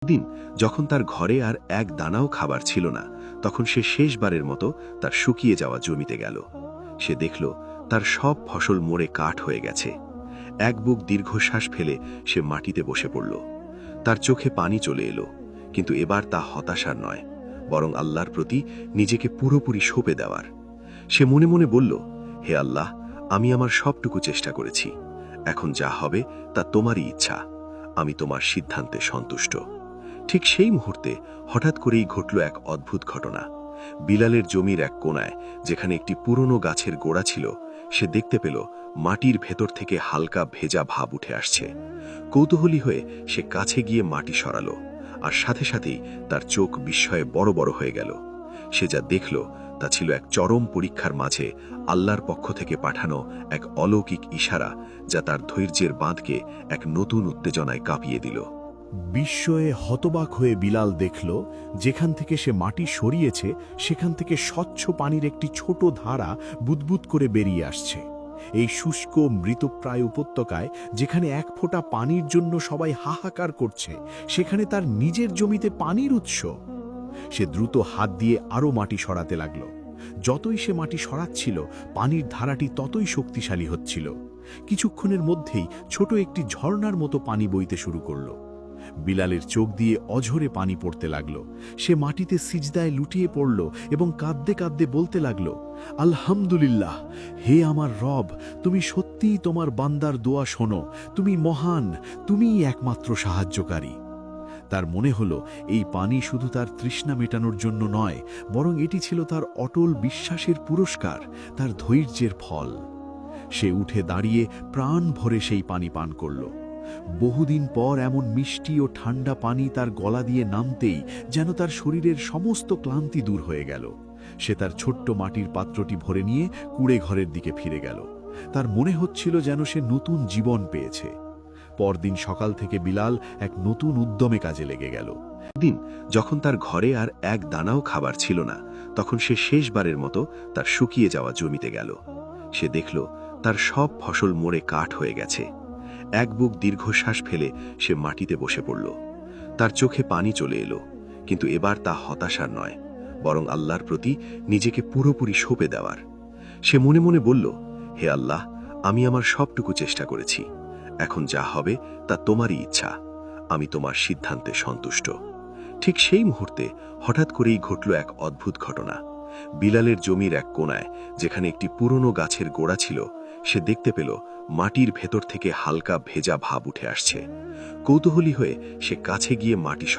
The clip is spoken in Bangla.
দিন যখন তার ঘরে আর এক দানাও খাবার ছিল না, তখন সে শেষবারের মতো তার শুকিয়ে যাওয়া জমিতে গেল। সে দেখল তার সব ফসল মরে কাঠ হয়ে গেছে। এক বুক দীর্ঘশ্বাস ফেলে সে মাটিতে বসে পড়ল। তার চোখে পানি চলে এলো, কিন্তু এবার তা হতাশার নয়, বরং আল্লাহর প্রতি নিজেকে পুরোপুরি সঁপে দেওয়ার। সে মনে মনে বলল, হে আল্লাহ, আমি আমার সবটুকু চেষ্টা করেছি, এখন যা হবে তা তোমারই ইচ্ছা, আমি তোমার সিদ্ধান্তে সন্তুষ্ট। ঠিক সেই মুহূর্তে হঠাৎ করেই ঘটল এক অদ্ভুত ঘটনা। বিলালের জমির এক কোণায়, যেখানে একটি পুরনো গাছের গোড়া ছিল, সে দেখতে পেল মাটির ভেতর থেকে হালকা ভেজা ভাব উঠে আসছে। কৌতূহলী হয়ে সে কাছে গিয়ে মাটি সরালো, আর সাথে সাথেই তার চোখ বিস্ময়ে বড় বড় হয়ে গেল। সে যা দেখল তা ছিল এক চরম পরীক্ষার মাঝে আল্লাহর পক্ষ থেকে পাঠানো এক অলৌকিক ইশারা, যা তার ধৈর্যের বাঁধকে এক নতুন উত্তেজনায় কাঁপিয়ে দিল। বিস্ময়ে হতবাক হয়ে বিলাল দেখল, যেখান থেকে সে মাটি সরিয়েছে সেখান থেকে স্বচ্ছ পানির একটি ছোট ধারা বুদবুদ করে বেরিয়ে আসছে। এই শুষ্ক মৃতপ্রায় উপত্যকায়, যেখানে এক ফোঁটা পানির জন্য সবাই হাহাকার করছে, সেখানে তার নিজের জমিতে পানির উৎস। সে দ্রুত হাত দিয়ে আরও মাটি সরাতে লাগল। যতই সে মাটি সরাচ্ছিল, পানির ধারাটি ততই শক্তিশালী হচ্ছিল। কিছুক্ষণের মধ্যেই ছোট একটি ঝর্ণার মতো পানি বইতে শুরু করল। বিলালের চোখ দিয়ে অঝরে পানি পড়তে লাগল। সে মাটিতে সিজদায় লুটিয়ে পড়ল এবং কাঁদতে কাঁদতে বলতে লাগল, আলহামদুলিল্লাহ, হে আমার রব, তুমি সত্যিই তোমার বান্দার দোয়া শোনো, তুমি মহান, তুমিই একমাত্র সাহায্যকারী। তার মনে হলো এই পানি শুধু তার তৃষ্ণা মেটানোর জন্য নয়, বরং এটি ছিল তার অটল বিশ্বাসের পুরস্কার, তার ধৈর্যের ফল। সে উঠে দাঁড়িয়ে প্রাণ ভরে সেই পানি পান করল। বহুদিন পর এমন মিষ্টি ও ঠান্ডা পানি তার গলা দিয়ে নামতেই যেন তার শরীরের সমস্ত ক্লান্তি দূর হয়ে গেল। সে তার ছোট্ট মাটির পাত্রটি ভরে নিয়ে কুঁড়ে ঘরের দিকে ফিরে গেল। তার মনে হচ্ছিল যেন সে নতুন জীবন পেয়েছে। পরদিন সকাল থেকে বিলাল এক নতুন উদ্যমে কাজে লেগে গেল। দিন যখন তার ঘরে আর এক দানাও খাবার ছিল না, তখন সে শেষবারের মতো তার শুকিয়ে যাওয়া জমিতে গেল। সে দেখল তার সব ফসল মরে কাঠ হয়ে গেছে। এক বুক দীর্ঘশ্বাস ফেলে সে মাটিতে বসে পড়ল। তার চোখে পানি চলে এলো, কিন্তু এবার তা হতাশার নয়, বরং আল্লাহর প্রতি নিজেকে পুরোপুরি সঁপে দেওয়ার। সে মনে মনে বলল, হে আল্লাহ, আমি আমার সবটুকু চেষ্টা করেছি, এখন যা হবে তা তোমারই ইচ্ছা, আমি তোমার সিদ্ধান্তে সন্তুষ্ট। ঠিক সেই মুহূর্তে হঠাৎ করেই ঘটল এক অদ্ভুত ঘটনা। বিলালের জমির এক কোণায়, যেখানে একটি পুরনো গাছের গোড়া ছিল, সে দেখতে পেল মাটির ভেতর থেকে হালকা ভেজা ভাব উঠে আসছে। কৌতূহলী হয়ে সে কাছে গিয়ে মাটি